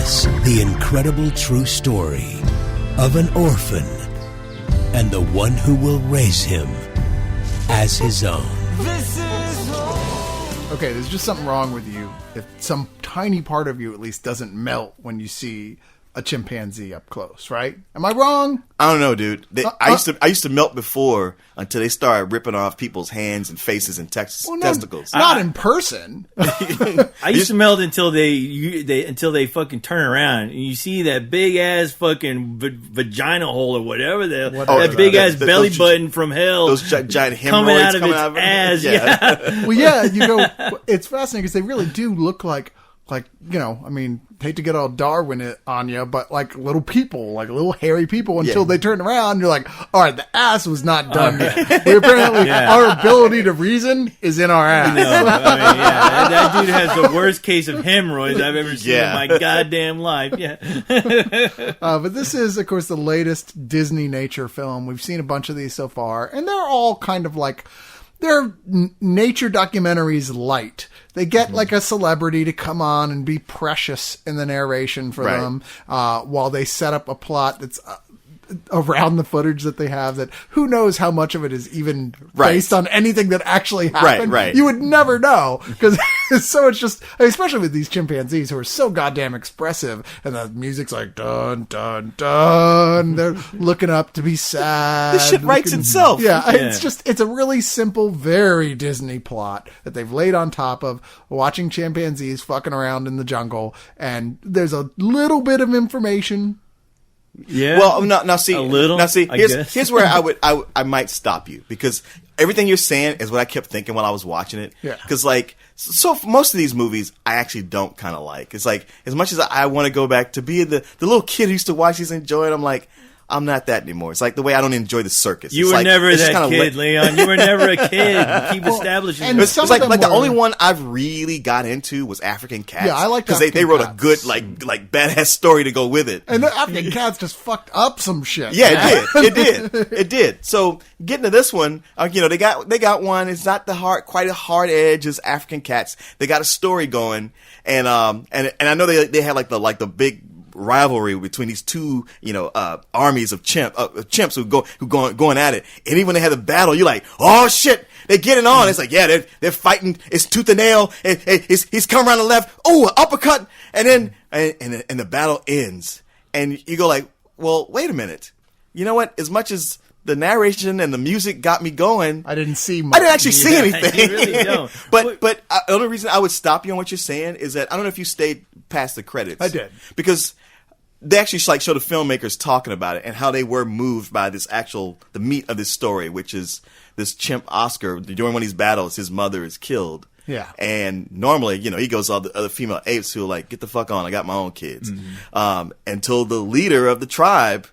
us the incredible true story of an orphan and the one who will raise him as his own. Okay, there's just something wrong with you if some tiny part of you at least doesn't melt when you see a chimpanzee up close, right? Am I wrong? I don't know, dude. I used to melt before until they started ripping off people's hands and faces and testicles. Not in person. I used to melt until they fucking turn around and you see that big ass fucking vagina hole or whatever that big ass belly button from hell. Those giant hemorrhoids coming out of its ass. Yeah. Well, yeah, you go. It's fascinating because they really do look like I mean, hate to get all Darwin on you, but like little people, like little hairy people until they turn around and you're like, all right, the ass was not done yet. We apparently, our ability to reason is in our ass. No, I mean, that dude has the worst case of hemorrhoids I've ever seen in my goddamn life. Yeah. But this is, of course, the latest Disney nature film. We've seen a bunch of these so far, and they're all kind of like, they're nature documentaries light. They get like a celebrity to come on and be precious in the narration for them, while they set up a plot that's around the footage that they have that who knows how much of it is even based on anything that actually happened. Right. You would never know because so it's just, especially with these chimpanzees who are so goddamn expressive and the music's like dun dun dun. They're looking up to be sad. This shit writes itself. Yeah, it's a really simple, very Disney plot that they've laid on top of watching chimpanzees fucking around in the jungle, and there's a little bit of information. Yeah. Well, now see, a little. Now see, here's where I might stop you because everything you're saying is what I kept thinking while I was watching it. Yeah. Because so for most of these movies, I actually don't kind of like. It's like as much as I want to go back to be the little kid who used to watch these and enjoy it, I'm like, I'm not that anymore. It's like the way I don't enjoy the circus. You were never that kid, Leon. You were never a kid. You keep establishing. And it's like the only one I've really got into was African Cats. Yeah, I like because they wrote a good like badass story to go with it. And the African Cats just fucked up some shit. Yeah, it did. So getting to this one, they got one. It's not quite a hard edge as African Cats. They got a story going, and I know they had like the big rivalry between these two, armies of chimps who going at it. And even when they had a battle, you're like, oh shit, they're getting on. It's like, yeah, they're fighting. It's tooth and nail. He's come around the left. Oh, uppercut. And then, and the battle ends. And you go like, well, wait a minute. You know what? As much as the narration and the music got me going, I didn't see much. I didn't actually see anything. You really don't. But the only reason I would stop you on what you're saying is that I don't know if you stayed past the credits. I did. Because they actually show the filmmakers talking about it and how they were moved by the meat of this story, which is this chimp Oscar. During one of these battles, his mother is killed. Yeah. And normally, he goes to all the other female apes who are like, get the fuck on, I got my own kids. Mm-hmm. Until the leader of the tribe,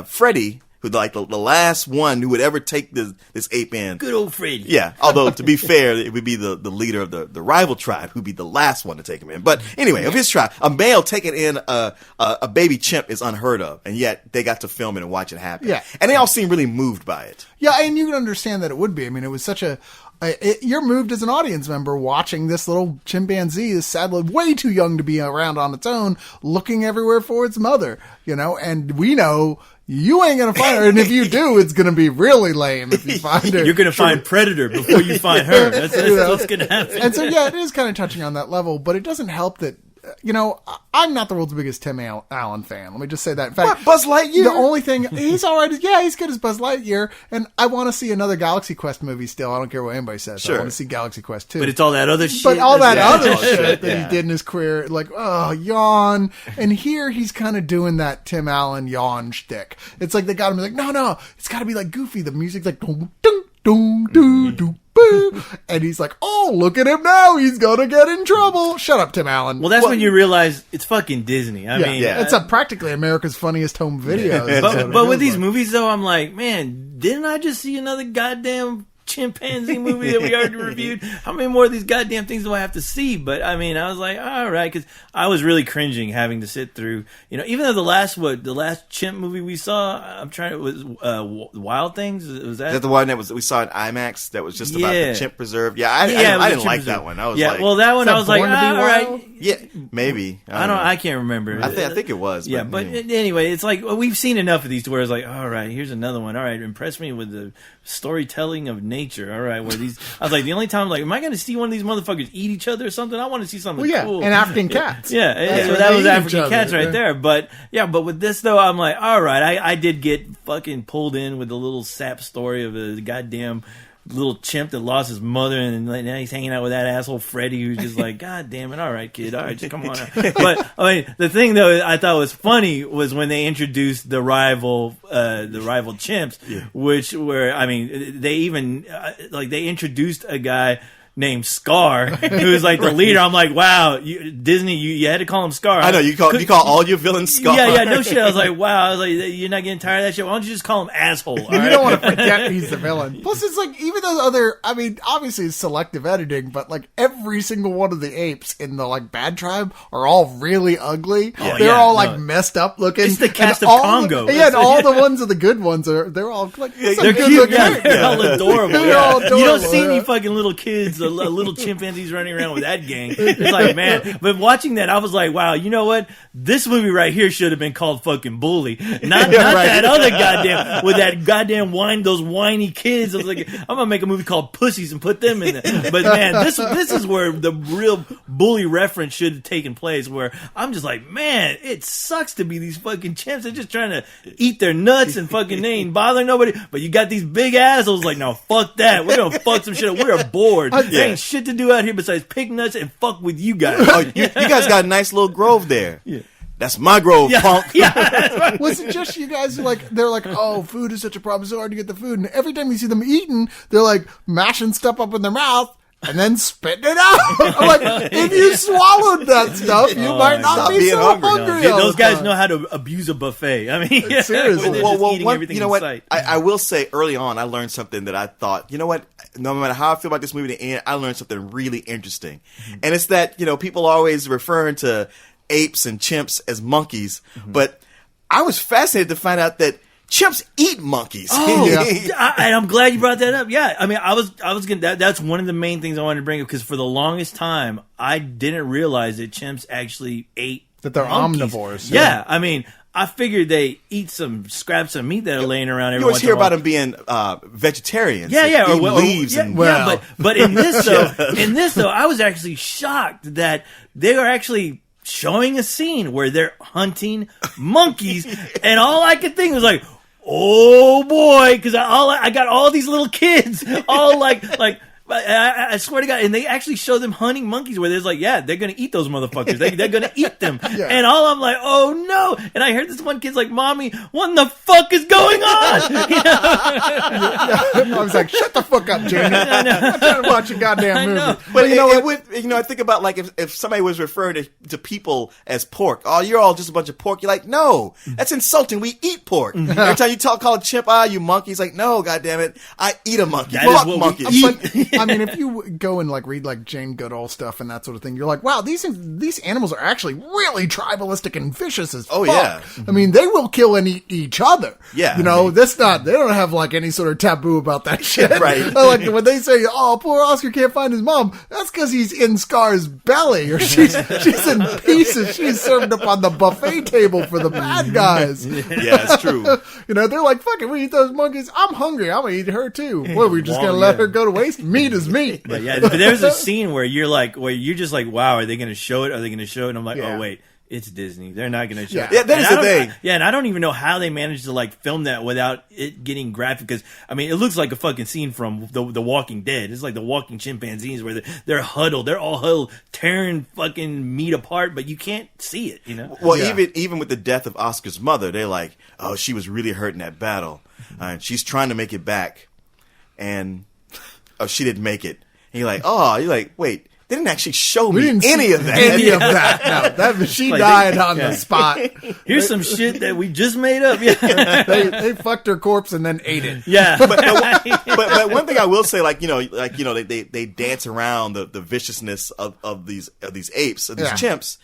Freddie, who's like the last one who would ever take this ape in. Good old Freddie. Yeah. Although, to be fair, it would be the leader of the rival tribe who'd be the last one to take him in. But anyway, of his tribe, a male taking in a baby chimp is unheard of. And yet they got to film it and watch it happen. Yeah. And they all seem really moved by it. Yeah, and you can understand that it would be. I mean, it was such you're moved as an audience member watching this little chimpanzee, this sad little, way too young to be around on its own, looking everywhere for its mother, and we know you ain't going to find her. And if you do, it's going to be really lame if you find her. You're going to find Predator before you find her. That's what's going to happen. And so, yeah, it is kind of touching on that level, but it doesn't help that, I'm not the world's biggest Tim Allen fan. Let me just say that. In fact, Buzz Lightyear? The only thing, he's all right. Yeah, he's good as Buzz Lightyear. And I want to see another Galaxy Quest movie still. I don't care what anybody says. Sure. I want to see Galaxy Quest 2. But it's all that other shit. But all that other shit that he did in his career, like, oh, yawn. And here he's kind of doing that Tim Allen yawn shtick. It's like they got him like, no, it's got to be like Goofy. The music's like, dum, dum, dum, dum, dum. And he's like, oh, look at him now. He's going to get in trouble. Shut up, Tim Allen. Well, that's when you realize it's fucking Disney. I mean, it's practically America's funniest home videos. But with these movies, though, I'm like, man, didn't I just see another goddamn chimpanzee movie that we already reviewed? How many more of these goddamn things do I have to see? But I mean, I was like, all right, because I was really cringing having to sit through, even though the last chimp movie we saw, it was Wild Things. Was that? Is that the one that we saw in IMAX that was just about the chimp preserve? Yeah, I didn't like that one. I was well, that one I was like, all right. Yeah, maybe. I can't remember. I think it was. Yeah, but anyway, it's like we've seen enough of these to where it's like, all right, here's another one. All right, impress me with the storytelling of nature. All right, where these, I was like, the only time, like, am I going to see one of these motherfuckers eat each other or something? I want to see something cool. And African cats. Yeah, so that was African cats right there. But but with this though, I'm like, all right, I did get fucking pulled in with the little sap story of a goddamn little chimp that lost his mother, and now he's hanging out with that asshole Freddy, who's just like, God damn it, all right, kid, all right, just come on out. But I mean, the thing though I thought was funny was when they introduced the rival chimps, which were, I mean, they even they introduced a guy named Scar, who's like the leader. I'm like, wow, Disney, you had to call him Scar. I know, you call all your villains Scar. Yeah, no shit. I was like, wow. I was like, you're not getting tired of that shit? Why don't you just call him asshole? And you don't want to forget he's the villain. Plus, it's like, even those other, I mean, obviously it's selective editing, but like every single one of the apes in the like bad tribe are all really ugly. They're all like messed up looking. It's the cast of Congo. And all the ones of the good ones they're all like, they're cute. They're all adorable. They're all adorable. You don't see any fucking little kids, little chimpanzees running around with that gang. It's like, man. But watching that, I was like, wow, you know what? This movie right here should have been called fucking Bully. Not that other goddamn, with that goddamn those whiny kids. I was like, I'm going to make a movie called Pussies and put them in there. But man, this is where the real Bully reference should have taken place, where I'm just like, man, it sucks to be these fucking chimps. They're just trying to eat their nuts and fucking they ain't bothering nobody. But you got these big assholes like, no, fuck that. We're going to fuck some shit up. We're bored. There ain't shit to do out here besides pick nuts and fuck with you guys. Oh, you guys got a nice little grove there. Yeah. That's my grove, punk. Yeah, was it just you guys they're like, oh, food is such a problem, it's so hard to get the food, and every time you see them eating, they're like mashing stuff up in their mouth and then spitting it out. I'm like, if you swallowed that stuff, you might not be so hungry. No. Those guys know how to abuse a buffet. I mean, seriously. You know what? I will say early on, I learned something that I thought, you know what? No matter how I feel about this movie at the end, I learned something really interesting. Mm-hmm. And it's that, people are always referring to apes and chimps as monkeys, but I was fascinated to find out that chimps eat monkeys. Oh, yeah. And I'm glad you brought that up. Yeah, I mean, I was gonna. That's one of the main things I wanted to bring up, because for the longest time I didn't realize that chimps actually ate. That they're monkeys. Omnivores. Yeah, I mean, I figured they eat some scraps of meat that are laying around every You always once hear in a while. about them being vegetarians. Yeah, or leaves. But in this though, I was actually shocked that they are actually showing a scene where they're hunting monkeys, and all I could think was like, oh boy, because I got all these little kids, all like. I swear to God, and they actually show them hunting monkeys where there's like, yeah, they're going to eat those motherfuckers. They're going to eat them. Yeah. And all I'm like, oh no. And I heard this one kid's like, Mommy, what in the fuck is going on? I was like, shut the fuck up, Jamie. I'm trying to watch a goddamn movie. But I think about like if somebody was referring to people as pork, oh, you're all just a bunch of pork. You're like, no, that's insulting. We eat pork. Every time you call a chimp, you monkey. He's like, no, goddammit, I eat a monkey. Fuck monkeys. I mean, if you go and read Jane Goodall stuff and that sort of thing, you're like, wow, these animals are actually really tribalistic and vicious as fuck. Oh, yeah. I mean, they will kill and eat each other. Yeah. They don't have any sort of taboo about that shit. Right. When they say, oh, poor Oscar can't find his mom, that's because he's in Scar's belly, or she's in pieces. She's served up on the buffet table for the bad guys. Yeah, it's true. They're like, fuck it, we eat those monkeys. I'm hungry. I'm going to eat her too. What, are we just going to let her go to waste? Meat is meat. But there's a scene where you're just like, wow, are they going to show it? Are they going to show it? And I'm like, oh wait, it's Disney. They're not going to show it. Yeah, that is the thing. And I don't even know how they managed to film that without it getting graphic. Because I mean, it looks like a fucking scene from the Walking Dead. It's like the walking chimpanzees where they're huddled. They're all huddled, tearing fucking meat apart, but you can't see it. Well, even with the death of Oscar's mother, they're like, oh, she was really hurt in that battle, and she's trying to make it back, and she didn't make it. And you're like, wait, they didn't actually show me any of that. Any of that. No, she died on the spot. Here's some shit that we just made up. Yeah. They fucked her corpse and then ate it. Yeah. But one thing I will say, they dance around the viciousness of these apes, of these chimps.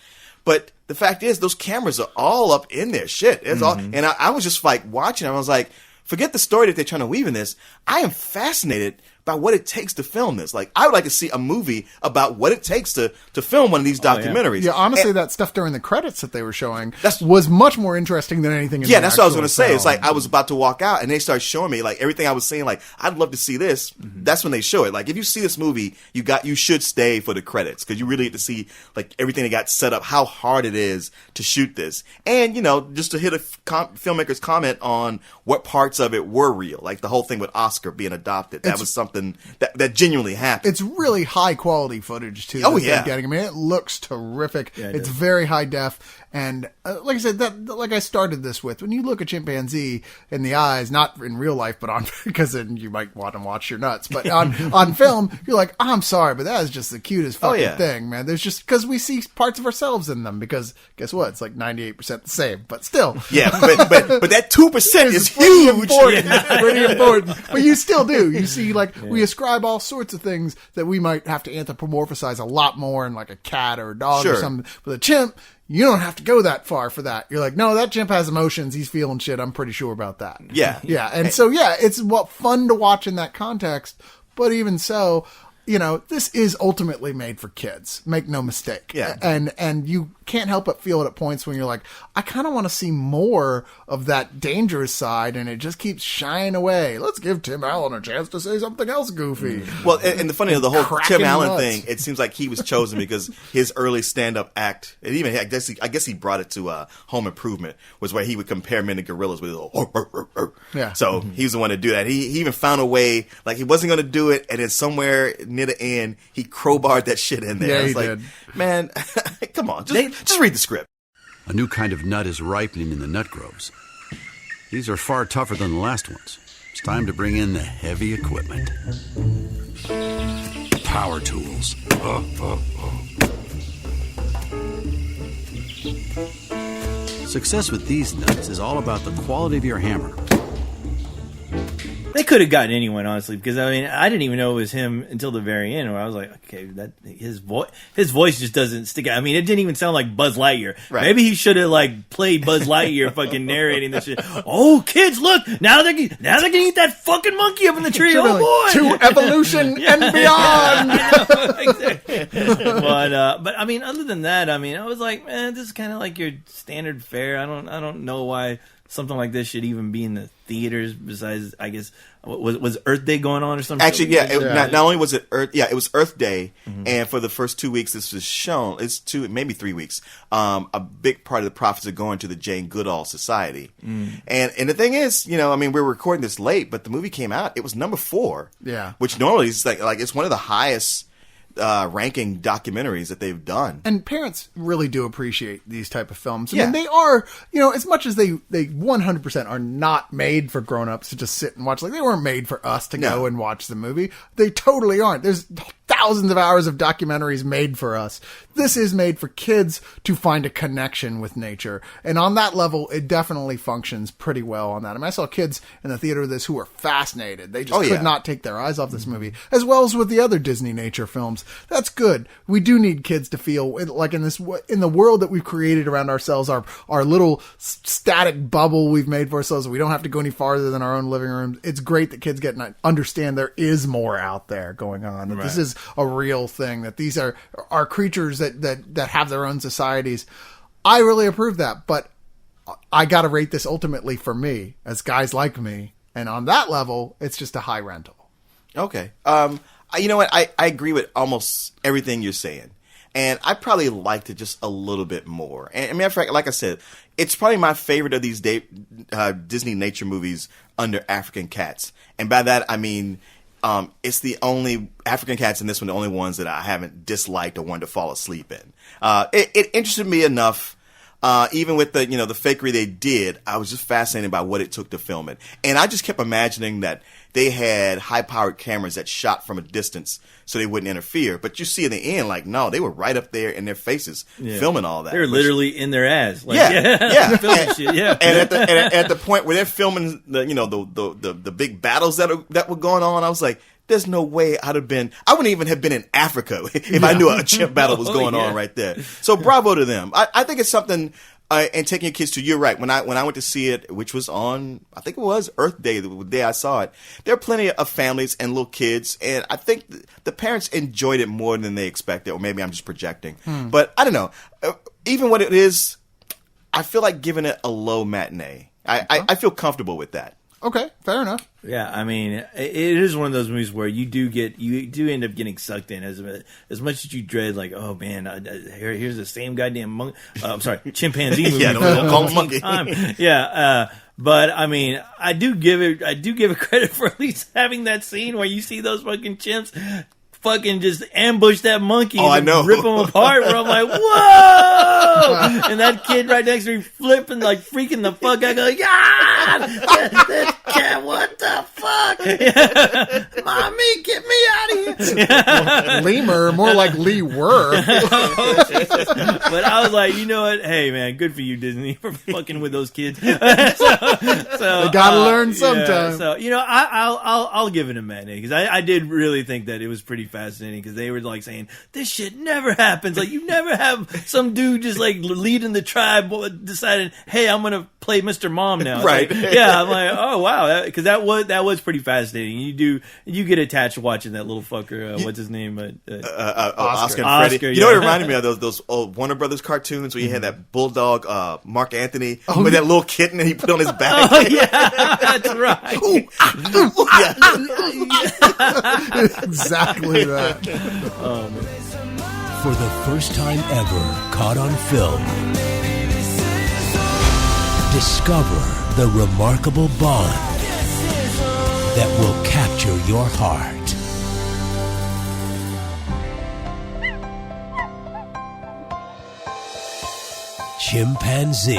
But the fact is, those cameras are all up in their shit. It's all, and I was just watching. I was like, forget the story that they're trying to weave in this. I am fascinated about what it takes to film this. Like, I would like to see a movie about what it takes to film one of these documentaries. Yeah, honestly, that stuff during the credits that they were showing was much more interesting than anything in the that's what I was going to say. film. It's like I was about to walk out and they started showing me like everything I was saying, like, I'd love to see this. That's when they show it. Like, if you see this movie, you should stay for the credits because you really get to see like everything that got set up, how hard it is to shoot this. And, just to hit a filmmaker's comment on what parts of it were real, like the whole thing with Oscar being adopted. That was something that genuinely happened. It's really high quality footage too. Oh, that they're yeah. getting. I mean, it looks terrific. Yeah, it's very high def. And like I said, like I started this with, when you look at Chimpanzee in the eyes, not in real life, but on, because then you might want to watch your nuts, but on film, you're like, I'm sorry, but that is just the cutest fucking thing, man. There's just, because we see parts of ourselves in them, because guess what? It's like 98% the same, but still. Yeah, but that 2% is huge. Pretty important. But you still do. You see, like, we ascribe all sorts of things that we might have to anthropomorphize a lot more in like a cat or a dog or something. But a chimp, you don't have to go that far for that. You're like, no, that chimp has emotions. He's feeling shit. I'm pretty sure about that. Yeah. Yeah. And so, it's fun to watch in that context. But even so, this is ultimately made for kids. Make no mistake. Yeah. And you can't help but feel it at points when you're like, I kind of want to see more of that dangerous side, and it just keeps shying away. Let's give Tim Allen a chance to say something else goofy. Well, and the funny of the whole Cracking Tim Allen nuts. thing, it seems like he was chosen because his early stand-up act, and even I guess he brought it to Home Improvement, was where he would compare men to gorillas with Yeah. So he was the one to do that. He even found a way, like he wasn't going to do it, and then somewhere near the end, he crowbarred that shit in there. Yeah, I was he like, did. man, come on, just read the script. A new kind of nut is ripening in the nut groves. These are far tougher than the last ones. It's time to bring in the heavy equipment. Power tools. Success with these nuts is all about the quality of your hammer. They could have gotten anyone, honestly, because I mean, I didn't even know it was him until the very end, where I was like, okay, that his voice just doesn't stick out. I mean, it didn't even sound like Buzz Lightyear. Right. Maybe he should have like played Buzz Lightyear, fucking narrating this shit. Oh, kids, look! Now they can eat that fucking monkey up in the tree. Oh boy, To evolution and beyond. But I mean, other than that, I mean, I was like, man, this is kind of like your standard fare. I don't know why something like this should even be in the theaters. Besides, I guess was Earth Day going on or something? Actually, not only was it Earth, it was Earth Day, and for the first 2 weeks this was shown. It's maybe 3 weeks. A big part of the profits are going to the Jane Goodall Society, and the thing is, I mean, we're recording this late, but the movie came out. It was number 4, which normally is like it's one of the highest ranking documentaries that they've done. And parents really do appreciate these type of films. I mean, they are, as much as they 100% are not made for grown-ups to just sit and watch. Like, they weren't made for us to go and watch the movie. They totally aren't. There's thousands of hours of documentaries made for us. This is made for kids to find a connection with nature. And on that level, it definitely functions pretty well on that. I mean, I saw kids in the theater with this who were fascinated. They just could not take their eyes off this movie, as well as with the other Disney nature films. That's good. We do need kids to feel like in the world that we've created around ourselves, our little static bubble we've made for ourselves. We don't have to go any farther than our own living room. It's great that kids get and understand there is more out there going on. That this is a real thing. That these are creatures that have their own societies. I really approve that, but I got to rate this ultimately for me as guys like me, and on that level, it's just a high rental. Okay. You know what? I agree with almost everything you're saying. And I probably liked it just a little bit more. And matter of fact, like I said, it's probably my favorite of these Disney nature movies under African Cats. And by that, I mean, it's the only African Cats in this one, the only ones that I haven't disliked or wanted to fall asleep in. It interested me enough. Even with the fakery they did, I was just fascinated by what it took to film it. And I just kept imagining that they had high-powered cameras that shot from a distance so they wouldn't interfere. But you see in the end, like, no, they were right up there in their faces filming all that. They're literally in their ass. Like, filming shit, yeah. And at the point where they're filming the big battles that were going on, I was like, there's no way I wouldn't even have been in Africa if I knew a chimp battle was going on right there. So bravo to them. I think it's something And taking your kids to, you're right. When I went to see it, which was on, I think it was Earth Day, the day I saw it, there are plenty of families and little kids, and I think the parents enjoyed it more than they expected, or maybe I'm just projecting. But I don't know. Even what it is, I feel like giving it a low matinee. I feel comfortable with that. Okay, fair enough. Yeah, I mean, it is one of those movies where you do end up getting sucked in as much as you dread, like, oh man, here's the same goddamn chimpanzee movie. Yeah, don't call him monkey. Yeah, but I mean, I do give it credit for at least having that scene where you see those fucking chimps fucking just ambush that monkey and I know. rip him apart, where I'm like, whoa! And that kid right next to me flipping, like freaking the fuck out, going, that cat, what the fuck? Mommy, get me out of here. Lemur, more like Lee Were. But I was like, you know what? Hey man, good for you, Disney, for fucking with those kids. So They gotta learn sometime. Yeah, so, you know, I'll give it a matinee, because I did really think that it was pretty fascinating, because they were like saying, this shit never happens. Like, you never have some dude just like leading the tribe deciding, hey, I'm gonna play Mr. Mom now. Right. Like, yeah, I'm like, oh wow, because that was pretty fascinating. You get attached watching that little fucker. What's his name? Oscar and Oscar, Freddie. yeah. You know what it reminded me of? Those old Warner Brothers cartoons where you had that bulldog, Mark Anthony, with that little kitten that he put on his back. Oh yeah, that's right. Exactly that. For the first time ever, caught on film, discover the remarkable bond that will capture your heart. Chimpanzee.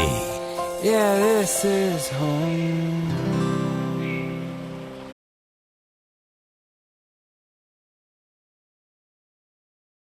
Yeah, this is home.